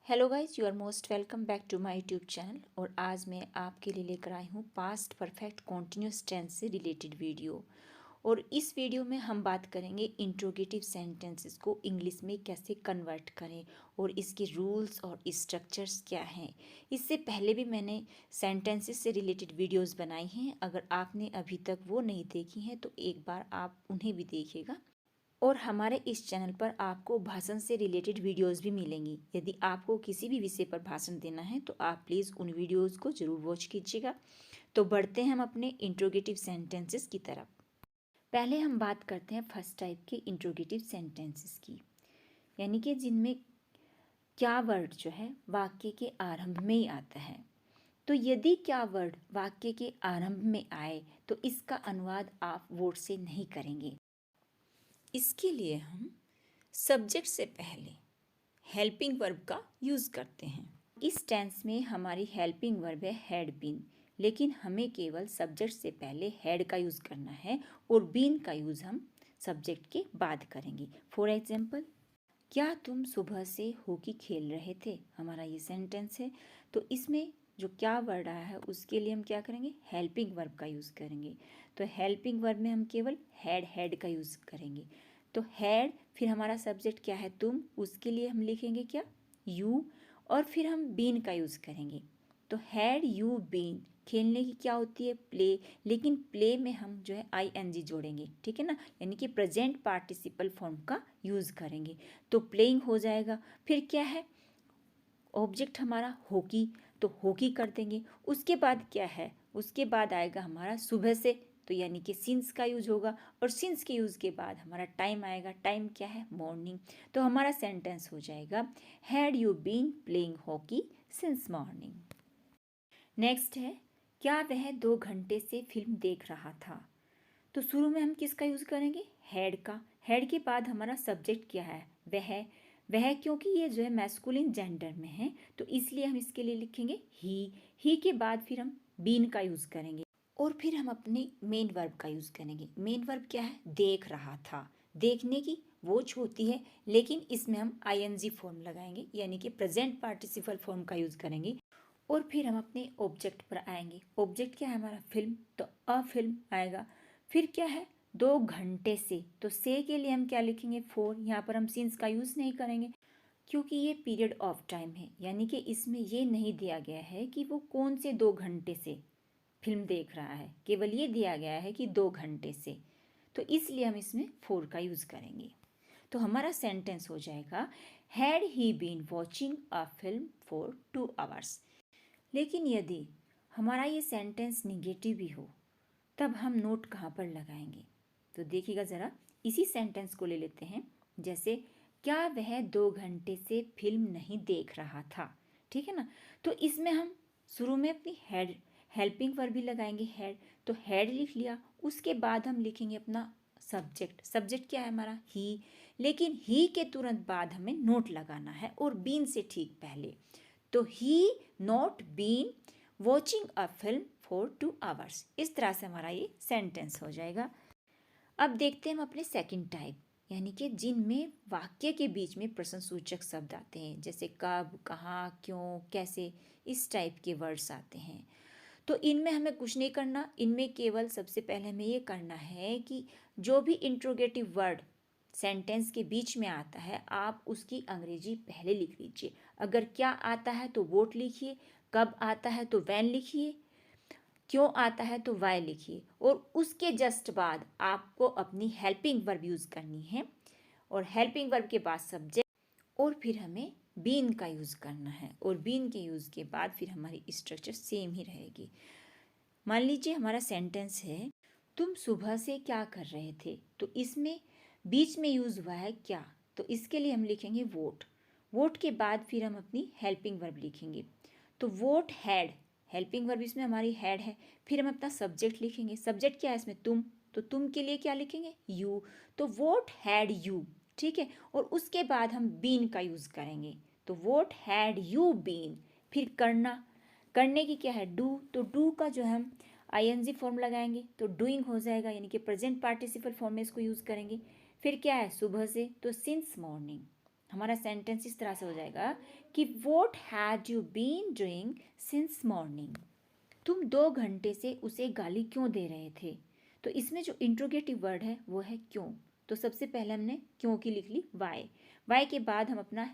Hello guys, you are most welcome back to my YouTube channel. और आज मैं आपके लिए लेकर आई हूँ पास्ट परफेक्ट कॉन्टिन्यूस टेंस से रिलेटेड वीडियो। और इस वीडियो में हम बात करेंगे इंट्रोगेटिव सेंटेंसेस को इंग्लिश में कैसे कन्वर्ट करें और इसके रूल्स और स्ट्रक्चर्स क्या हैं। इससे पहले भी मैंने सेंटेंसेस से रिलेटेड वीडियोस बनाई हैं। अगर आपने अभी तक वो नहीं देखी हैं तो एक बार आप उन्हें भी देखिएगा। और हमारे इस चैनल पर आपको भाषण से रिलेटेड वीडियोस भी मिलेंगी। यदि आपको किसी भी विषय पर भाषण देना है तो आप प्लीज़ उन वीडियोस को ज़रूर वॉच कीजिएगा। तो बढ़ते हैं हम अपने इंट्रोगेटिव सेंटेंसेस की तरफ। पहले हम बात करते हैं फर्स्ट टाइप के इंट्रोगेटिव सेंटेंसेस की, यानी कि जिनमें क्या वर्ड जो है वाक्य के आरंभ में ही आता है। तो यदि क्या वर्ड वाक्य के आरंभ में आए तो इसका अनुवाद आप वर्ड से नहीं करेंगे। इसके लिए हम सब्जेक्ट से पहले हेल्पिंग वर्ब का यूज़ करते हैं। इस टेंस में हमारी हेल्पिंग वर्ब है हैड बीन, लेकिन हमें केवल सब्जेक्ट से पहले हैड का यूज़ करना है और बीन का यूज़ हम सब्जेक्ट के बाद करेंगे। फॉर एग्जाम्पल, क्या तुम सुबह से हॉकी खेल रहे थे, हमारा ये सेंटेंस है। तो इसमें जो क्या वर्ड आया है उसके लिए हम क्या करेंगे, हेल्पिंग वर्ब का यूज़ करेंगे। तो हेल्पिंग वर्ब में हम केवल हैड का यूज़ करेंगे। तो हैड, फिर हमारा सब्जेक्ट क्या है, तुम, उसके लिए हम लिखेंगे क्या, यू, और फिर हम बीन का यूज़ करेंगे। तो हैड यू बीन, खेलने की क्या होती है, प्ले, लेकिन प्ले में हम जो है ING जोड़ेंगे, ठीक है ना, यानी कि प्रेजेंट पार्टिसिपल फॉर्म का यूज़ करेंगे। तो प्लेइंग हो जाएगा। फिर क्या है, ऑब्जेक्ट हमारा हॉकी, तो हॉकी कर देंगे। उसके बाद क्या है, उसके बाद आएगा हमारा सुबह से, तो यानी कि सिंस का यूज होगा। और सिंस के यूज़ के बाद हमारा टाइम आएगा। टाइम क्या है, मॉर्निंग। तो हमारा सेंटेंस हो जाएगा had you been playing hockey since morning. Next है, क्या वह 2 घंटे से फिल्म देख रहा था। तो शुरू में हम किसका यूज़ करेंगे, हैड का। हैड के बाद हमारा सब्जेक्ट क्या है, वह, क्योंकि ये जो है मैस्कुलिन जेंडर में है तो इसलिए हम इसके लिए लिखेंगे ही के बाद फिर हम बीन का यूज़ करेंगे और फिर हम अपने मेन वर्ब का यूज़ करेंगे। मेन वर्ब क्या है, देख रहा था। देखने की वोच होती है, लेकिन इसमें हम ING फॉर्म लगाएंगे, यानी कि प्रेजेंट पार्टिसिपल फॉर्म का यूज़ करेंगे। और फिर हम अपने ऑब्जेक्ट पर आएंगे। ऑब्जेक्ट क्या है हमारा, फिल्म, तो अ फिल्म आएगा। फिर क्या है, 2 घंटे से, तो से के लिए हम क्या लिखेंगे, फॉर। यहाँ पर हम सिंस का यूज़ नहीं करेंगे क्योंकि ये पीरियड ऑफ टाइम है, यानी कि इसमें ये नहीं दिया गया है कि वो कौन से 2 घंटे से फिल्म देख रहा है, केवल ये दिया गया है कि 2 घंटे से, तो इसलिए हम इसमें फॉर का यूज़ करेंगे। तो हमारा सेंटेंस हो जाएगा had he been watching a film for 2 hours. लेकिन यदि हमारा ये सेंटेंस निगेटिव भी हो तब हम नोट कहाँ पर लगाएंगे, तो देखिएगा ज़रा, इसी सेंटेंस को ले लेते हैं। जैसे, क्या वह 2 घंटे से फिल्म नहीं देख रहा था, ठीक है ना। तो इसमें हम शुरू में अपनी हैड, हेल्पिंग वर्ब भी लगाएंगे, हैड। तो हैड लिख लिया, उसके बाद हम लिखेंगे अपना सब्जेक्ट। सब्जेक्ट क्या है हमारा, ही, लेकिन ही के तुरंत बाद हमें नोट लगाना है और बीन से ठीक पहले। तो he not been watching a film for 2 hours. इस तरह से हमारा ये सेंटेंस हो जाएगा। अब देखते हैं हम अपने सेकंड टाइप, यानी कि जिनमें वाक्य के बीच में प्रश्नसूचक शब्द आते हैं, जैसे कब, कहाँ, क्यों, कैसे, इस टाइप के वर्ड्स आते हैं। तो इनमें हमें कुछ नहीं करना, इनमें केवल सबसे पहले हमें ये करना है कि जो भी इंट्रोगेटिव वर्ड सेंटेंस के बीच में आता है आप उसकी अंग्रेजी पहले लिख लीजिए। अगर क्या आता है तो वोट लिखिए, कब आता है तो वैन लिखिए, क्यों आता है तो वाई लिखिए, और उसके जस्ट बाद आपको अपनी हेल्पिंग वर्ब यूज़ करनी है। और हेल्पिंग वर्ब के बाद सब्जेक्ट, और फिर हमें बीन का यूज़ करना है, और बीन के यूज़ के बाद फिर हमारी स्ट्रक्चर सेम ही रहेगी। मान लीजिए हमारा सेंटेंस है, तुम सुबह से क्या कर रहे थे। तो इसमें बीच में यूज़ हुआ है क्या, तो इसके लिए हम लिखेंगे वोट। वोट के बाद फिर हम अपनी हेल्पिंग वर्ब लिखेंगे। तो वोट हैड, हेल्पिंग वर्ब इसमें हमारी हैड है। फिर हम अपना सब्जेक्ट लिखेंगे। सब्जेक्ट क्या है इसमें, तुम, तो तुम के लिए क्या लिखेंगे, यू। तो वोट हैड यू, ठीक है। और उसके बाद हम बीन का यूज़ करेंगे। तो वोट हैड यू बीन। फिर करना, करने की क्या है, डू। तो डू का जो हम ING फॉर्म लगाएंगे तो डूइंग हो जाएगा, यानी कि प्रेजेंट पार्टिसिपल फॉर्म में इसको यूज़ करेंगे। फिर क्या है, सुबह से, तो सिंस मॉर्निंग। हमारा सेंटेंस इस तरह से हो जाएगा कि what had you been doing since morning. तुम 2 घंटे से उसे गाली क्यों दे रहे थे। तो इसमें जो इंट्रोगेटिव वर्ड है वो है क्यों। तो सबसे पहले हमने क्यों की लिख ली वाई। वाई के बाद हम अपना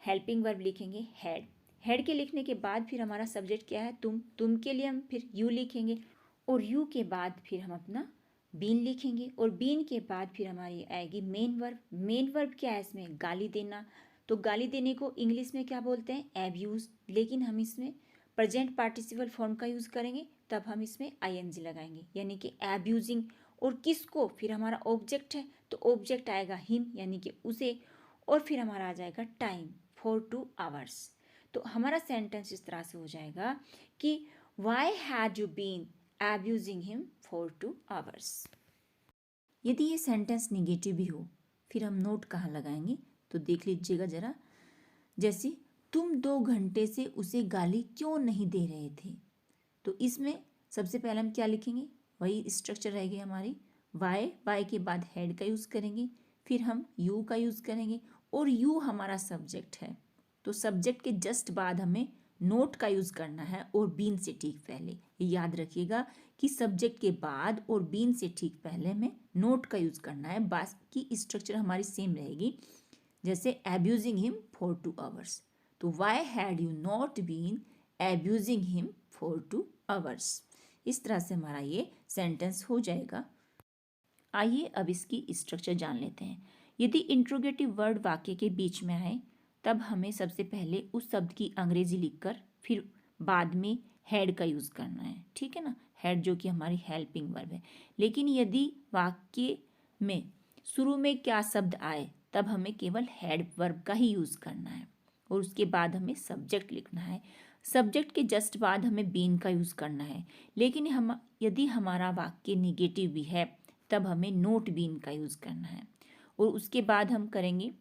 हेल्पिंग वर्ब लिखेंगे हैड। हैड के लिखने के बाद फिर हमारा सब्जेक्ट क्या है तुम के लिए हम फिर यू लिखेंगे और यू के बाद फिर हम अपना बीन लिखेंगे और बीन के बाद फिर हमारी आएगी मेन वर्ब। मेन वर्ब क्या है इसमें गाली देना। तो गाली देने को इंग्लिश में क्या बोलते हैं एब्यूज, लेकिन हम इसमें प्रेजेंट पार्टिसिपल फॉर्म का यूज़ करेंगे तब हम इसमें आईएनजी लगाएंगे यानी कि एब्यूजिंग। और किसको, फिर हमारा ऑब्जेक्ट है तो ऑब्जेक्ट आएगा हिम यानी कि उसे, और फिर हमारा आ जाएगा टाइम फॉर 2 आवर्स। तो हमारा सेंटेंस इस तरह से हो जाएगा कि why had you been abusing him for 2 hours. यदि ये सेंटेंस निगेटिव भी हो फिर हम नोट कहाँ लगाएंगे तो देख लीजिएगा ज़रा। जैसे तुम 2 घंटे से उसे गाली क्यों नहीं दे रहे थे। तो इसमें सबसे पहले हम क्या लिखेंगे, वही स्ट्रक्चर रहेगी हमारी वाई के बाद हेड का यूज़ करेंगे, फिर हम यू का यूज़ करेंगे और यू हमारा सब्जेक्ट है। तो सब्जेक्ट के जस्ट बाद हमें नोट का यूज़ करना है और बीन से ठीक पहले। याद रखिएगा कि सब्जेक्ट के बाद और बीन से ठीक पहले में नोट का यूज़ करना है। बाकी स्ट्रक्चर हमारी सेम रहेगी। जैसे एब्यूजिंग हिम फॉर 2 आवर्स, तो why had you not been abusing him for 2 hours. इस तरह से हमारा ये सेंटेंस हो जाएगा। आइए अब इसकी स्ट्रक्चर जान लेते हैं। यदि इंट्रोगेटिव वर्ड वाक्य के बीच में आए तब हमें सबसे पहले उस शब्द की अंग्रेजी लिखकर फिर बाद में हैड का यूज़ करना है, ठीक है ना। हैड जो कि हमारी हेल्पिंग वर्ब है। लेकिन यदि वाक्य में शुरू में क्या शब्द आए तब हमें केवल हैड वर्ब का ही यूज़ करना है और उसके बाद हमें सब्जेक्ट लिखना है। सब्जेक्ट के जस्ट बाद हमें बीन का यूज़ करना है। लेकिन हम यदि हमारा वाक्य निगेटिव भी है तब हमें नोट बीन का यूज़ करना है और उसके बाद हम करेंगे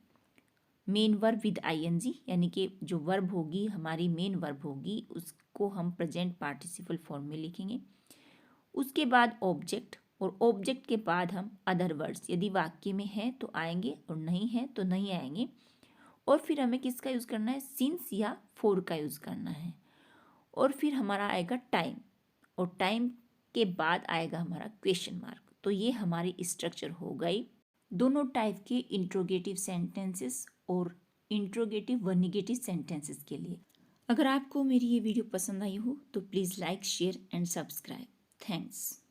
मेन वर्ब विद आईएनजी, यानी कि जो वर्ब होगी हमारी मेन वर्ब होगी उसको हम प्रेजेंट पार्टिसिपल फॉर्म में लिखेंगे। उसके बाद ऑब्जेक्ट और ऑब्जेक्ट के बाद हम अदर वर्ड्स, यदि वाक्य में है तो आएंगे और नहीं है तो नहीं आएंगे। और फिर हमें किसका यूज़ करना है, सिंस या फॉर का यूज़ करना है। और फिर हमारा आएगा टाइम और टाइम के बाद आएगा हमारा क्वेश्चन मार्क। तो ये हमारी स्ट्रक्चर हो गई दोनों टाइप के इंट्रोगेटिव सेंटेंसेस और इंट्रोगेटिव व निगेटिव सेंटेंसेस के लिए। अगर आपको मेरी ये वीडियो पसंद आई हो तो please like share and subscribe. Thanks.